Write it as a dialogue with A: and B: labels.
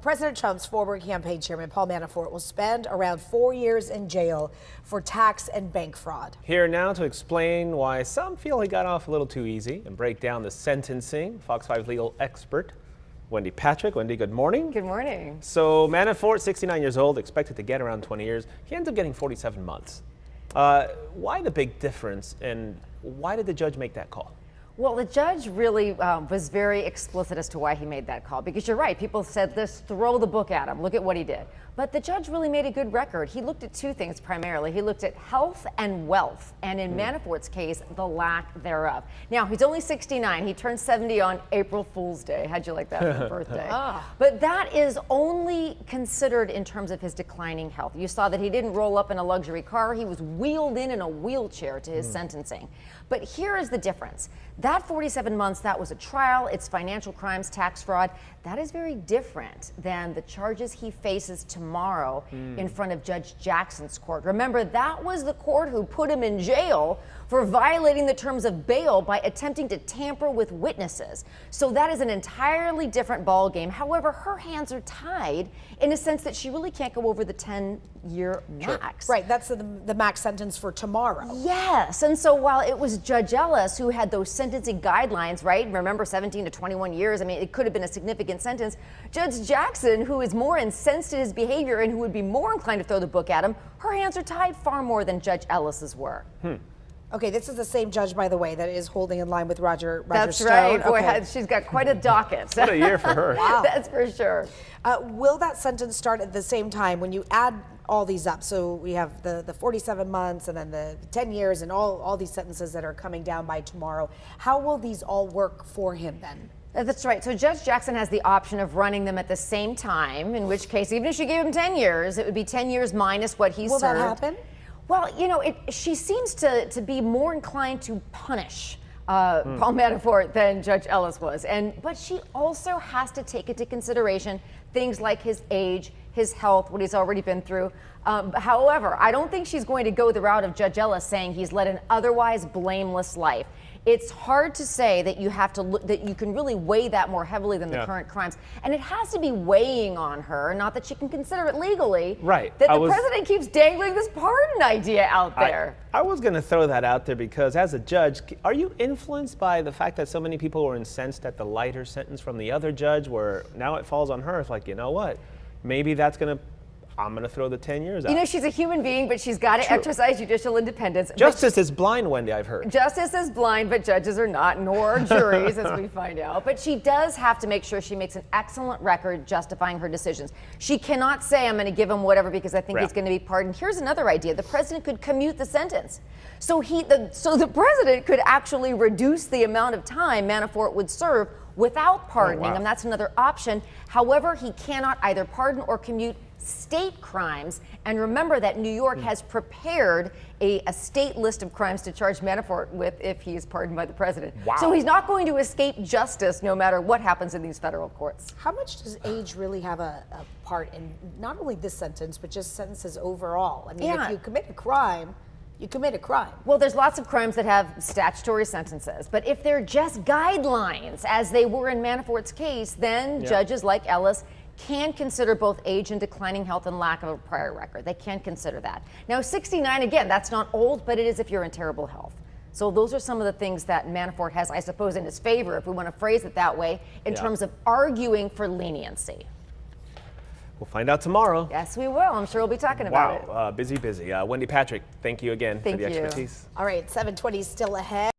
A: President Trump's former campaign chairman, Paul Manafort, will spend around 4 years in jail for tax and bank fraud.
B: Here now to explain why some feel he got off a little too easy and break down the sentencing, Fox 5 legal expert Wendy Patrick. Wendy, good morning.
C: Good morning.
B: So Manafort, 69 years old, expected to get around 20 years. He ends up getting 47 months. Why the big difference, and why did the judge make that call?
C: Well, the judge really was very explicit as to why he made that call, because you're right. People said, let's throw the book at him. Look at what he did. But the judge really made a good record. He looked at two things primarily. He looked at health and wealth, and in Manafort's case, the lack thereof. Now, he's only 69. He turned 70 on April Fool's Day. How'd you like that for his birthday? But that is only considered in terms of his declining health. You saw that he didn't roll up in a luxury car. He was wheeled in a wheelchair to his sentencing. But here is the difference. That 47 months, that was a trial. It's financial crimes, tax fraud. That is very different than the charges he faces tomorrow in front of Judge Jackson's court. Remember, that was the court who put him in jail for violating the terms of bail by attempting to tamper with witnesses. So that is an entirely different ball game. However, her hands are tied in a sense that she really can't go over the 10-year max.
A: Right, that's the max sentence for tomorrow.
C: Yes, and so while it was Judge Ellis who had those sentencing guidelines, right? Remember, 17 to 21 years. I mean, it could have been a significant sentence. Judge Jackson, who is more incensed at his behavior and who would be more inclined to throw the book at him, her hands are tied far more than Judge Ellis's were.
A: Okay, this is the same judge, by the way, that is holding in line with Roger
C: That's
A: Stone.
C: right. Boy,
A: Okay.
C: she's got quite a docket.
B: What a year for her.
A: Wow.
C: That's for sure.
A: Will that sentence start at the same time when you add all these up? So we have the 47 months and then the 10 years and all these sentences that are coming down by tomorrow. How will these all work for him then?
C: That's right. So Judge Jackson has the option of running them at the same time, in which case, even if she gave him 10 years, it would be 10 years minus what he served.
A: Will that happen?
C: Well, you know, she seems to be more inclined to punish Paul Manafort than Judge Ellis was. But she also has to take into consideration things like his age, his health, what he's already been through. However, I don't think she's going to go the route of Judge Ellis saying he's led an otherwise blameless life. It's hard to say that you have to that you can really weigh that more heavily than the current crimes, and it has to be weighing on her, not that she can consider it legally.
B: Right.
C: That the president keeps dangling this pardon idea out there.
B: I was going to throw that out there because as a judge, are you influenced by the fact that so many people were incensed at the lighter sentence from the other judge, where now it falls on her? It's like, you know what? Maybe I'm going to throw the 10 years out.
C: You know, she's a human being, but she's got to exercise judicial independence.
B: Justice is blind, Wendy, I've heard.
C: Justice is blind, but judges are not, nor are juries, as we find out. But she does have to make sure she makes an excellent record justifying her decisions. She cannot say, I'm going to give him whatever because I think he's going to be pardoned. Here's another idea. The president could commute the sentence. So the president could actually reduce the amount of time Manafort would serve without pardoning him. That's another option. However, he cannot either pardon or commute state crimes. And remember that New York has prepared a state list of crimes to charge Manafort with if he is pardoned by the president.
B: Wow.
C: So he's not going to escape justice no matter what happens in these federal courts.
A: How much does age really have a part in not only this sentence, but just sentences overall? I mean, if you commit a crime, you commit a crime.
C: Well, there's lots of crimes that have statutory sentences, but if they're just guidelines, as they were in Manafort's case, then judges like Ellis can consider both age and declining health and lack of a prior record. They can consider that. Now, 69, again, that's not old, but it is if you're in terrible health. So those are some of the things that Manafort has, I suppose, in his favor, if we want to phrase it that way, in terms of arguing for leniency.
B: We'll find out tomorrow.
C: Yes, we will. I'm sure we'll be talking about it.
B: Wow, busy. Wendy Patrick, thank you again for the expertise.
A: All right, 7:20 still ahead.